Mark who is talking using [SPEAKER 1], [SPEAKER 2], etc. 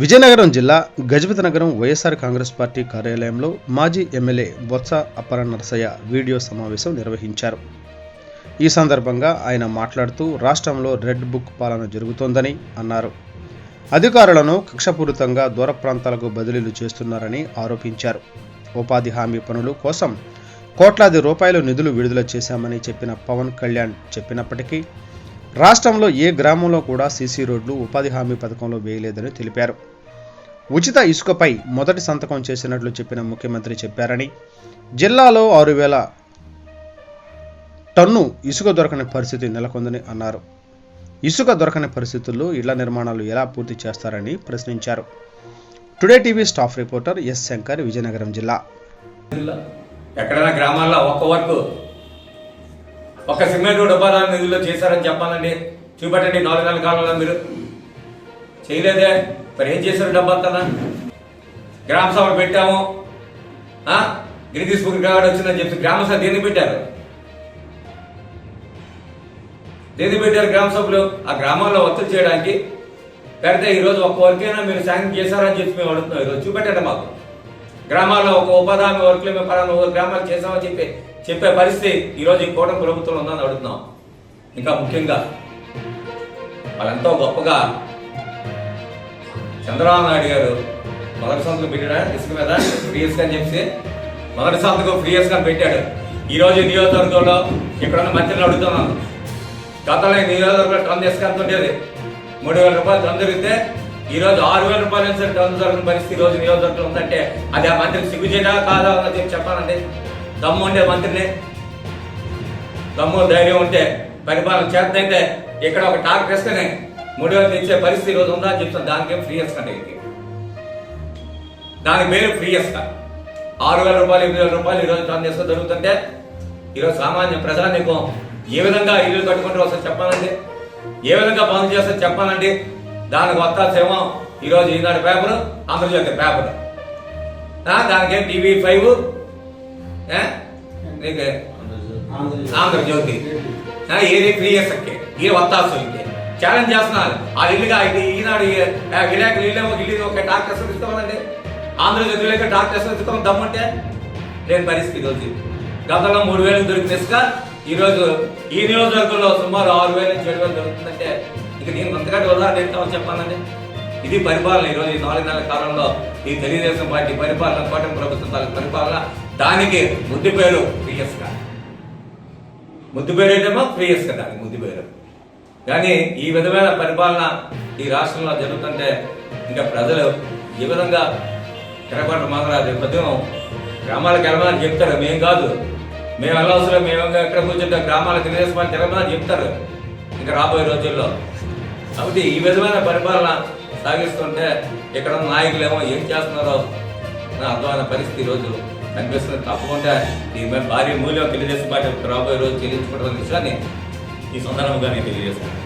[SPEAKER 1] విజయనగరం జిల్లా గజపతి నగరం వైఎస్ఆర్ కాంగ్రెస్ పార్టీ కార్యాలయంలో మాజీ ఎమ్మెల్యే బొత్స అప్పర నరసయ్య వీడియో సమావేశం నిర్వహించారు. ఈ సందర్భంగా ఆయన మాట్లాడుతూ రాష్ట్రంలో రెడ్ బుక్ పాలన జరుగుతోందని అన్నారు. అధికారులను కక్షపూరితంగా దూర ప్రాంతాలకు బదిలీలు చేస్తున్నారని ఆరోపించారు. ఉపాధి హామీ పనుల కోసం కోట్లాది రూపాయల నిధులు విడుదల చేశామని చెప్పిన పవన్ కళ్యాణ్ చెప్పినప్పటికీ రాష్ట్రంలో ఏ గ్రామంలో కూడా సీసీ రోడ్లు ఉపాధి హామీ పథకంలో వేయలేదని తెలిపారు. ఉచిత ఇసుకపై మొదటి సంతకం చేసినట్లు చెప్పిన ముఖ్యమంత్రి చెప్పారని, జిల్లాలో 6,000 టన్ను ఇసుక దొరకని పరిస్థితి నెలకొందని అన్నారు. ఇసుక దొరకని పరిస్థితుల్లో ఇళ్ల నిర్మాణాలు ఎలా పూర్తి చేస్తారని ప్రశ్నించారు. Today TV staff reporter yes Shankar, Vizianagaram జిల్లా.
[SPEAKER 2] ఎక్కడైనా గ్రామాల్లో ఒక సిమెంట్ రోడ్ ఉపాధి నిధుల్లో చేశారని చెప్పాలండి, చూపెట్టండి. 4 నెలల కాలంలో మీరు చేయలేదే, మరి ఏం చేశారు? డబ్బంతా గ్రామ సభలు పెట్టాము, గిరి తీసుకుని కావాడు వచ్చిందని చెప్పి గ్రామ సభ దేన్ని పెట్టారు? గ్రామ సభలు ఆ గ్రామాల్లో ఒత్తిడి చేయడానికి పెడితే ఈరోజు ఒక్క వర్కైనా మీరు శాంక్షన్ చేశారని చెప్పి మేము అడుగుతున్నాం. ఈరోజు చూపెట్టండి మాకు. గ్రామాల్లో ఒక ఉపాధి హామీ వర్క్లు మేము పలానా గ్రామాలు చేసామని చెప్పే పరిస్థితి ఈరోజు ఈ కూటమి ప్రభుత్వం ఉందని అడుగుతున్నాం. ఇంకా ముఖ్యంగా వాళ్ళెంతో గొప్పగా చంద్రబాబు నాయుడు గారు మొదటి సంతకం పెట్టాడా ఇసుక మీద ఫ్రీఎస్గా అని చెప్పి మొదటి సంతకం ఫ్రీఎస్గా పెట్టాడు. ఈరోజు నియోజకవర్గంలో ఇక్కడున్న మంత్రిని అడుగుతున్నాను. గతంలో నియోజకవర్గంలో టన్ ఇసుక ఎంత ఉండేది? 3,000 రూపాయలు టన్ జరిగితే ఈరోజు 6,000 రూపాయలు సరే టన్ జరిగిన పరిస్థితి ఈరోజు నియోజకవర్గంలో ఉందంటే అది ఆ మంత్రికి సిగ్గుచేటా కాదా అని చెప్పి చెప్పాలండి. దమ్ము ఉండే మంత్రిని, దమ్ము ధైర్యం ఉంటే పరిపాలన చేతనైతే ఇక్కడ ఒక టాక్ వేసుకుని 3,000 తెచ్చే పరిస్థితి ఈరోజు ఉందా అని చెప్తాను. దానికేం ఫ్రీ ఇసుక అండి, దాని పేరు ఫ్రీ ఇసుక. 6,000 రూపాయలు 8,000 రూపాయలు ఈరోజు టన్ ఇసుక దొరుకుతుంటే ఈరోజు సామాన్య ప్రజానీకం ఏ విధంగా ఇల్లు కట్టుకుంటూ వస్తారు చెప్పాలండి, ఏ విధంగా పనులు చేస్తారు చెప్పాలండి. దానికి వస్తాసేమో ఈరోజు ఈనాడు పేపరు, ఆంధ్రజ్యోతి పేపరు, దానికేం TV5 ఆంధ్రజ్యోతి ఏది ఫ్రీ ఇసుకే ఈ వత్తాసులకి ఛాలెంజ్ చేస్తున్నారు. ఆ ఇల్లుగా ఈనాడు విలేకరు ఇల్లు ఒక డాక్టర్ ఇస్తామండి, ఆంధ్రజ్యోతి విలేకరు డాక్టర్ ఇస్తాం దమ్ముంటే లేని పరిస్థితి. ఈరోజు గతంలో 3,000 దొరికిన ఇసుక ఈరోజు ఈ నియోజకవర్గంలో సుమారు 6,000 నుంచి 7,000 దొరుకుతుందంటే ఇక నేను అంతకంటే ఉదాహరణ ఏంటామని చెప్పానండి. ఇది పరిపాలన. ఈరోజు ఈ 4 నెలల కాలంలో ఈ తెలుగుదేశం పార్టీ పరిపాలన, కూటమి ప్రభుత్వం పరిపాలన, దానికి ముద్దు పేరు ఫ్రీ ఇసుక. ముద్దు పేరు ఏంటేమో ఫ్రీ ఇసుక, దానికి ముద్దు పేరు. కానీ ఈ విధమైన పరిపాలన ఈ రాష్ట్రంలో జరుగుతుంటే ఇంకా ప్రజలు ఈ విధంగా తిరగబడ్డ మాత్రం పద్యం గ్రామాలకు వెళ్ళమని చెప్తారు. మేము కాదు, మేము వెళ్ళవసరం, మేము ఎక్కడ కూర్చుంటే గ్రామాల తెలుగుదేశం పార్టీ తిరగమని చెప్తారు ఇంకా రాబోయే రోజుల్లో. కాబట్టి ఈ విధమైన పరిపాలన సాగిస్తుంటే ఇక్కడ నాయకులేమో ఏం చేస్తున్నారో అర్థమైన పరిస్థితి ఈరోజు కనిపిస్తుంది. తప్పకుండా దీని మీద భారీ మూల్యం తెలుగుదేశం పార్టీ రాబోయే రోజు చెల్లించుకుంటున్న విషయాన్ని ఈ సందర్భంగా నేను తెలియజేస్తాను.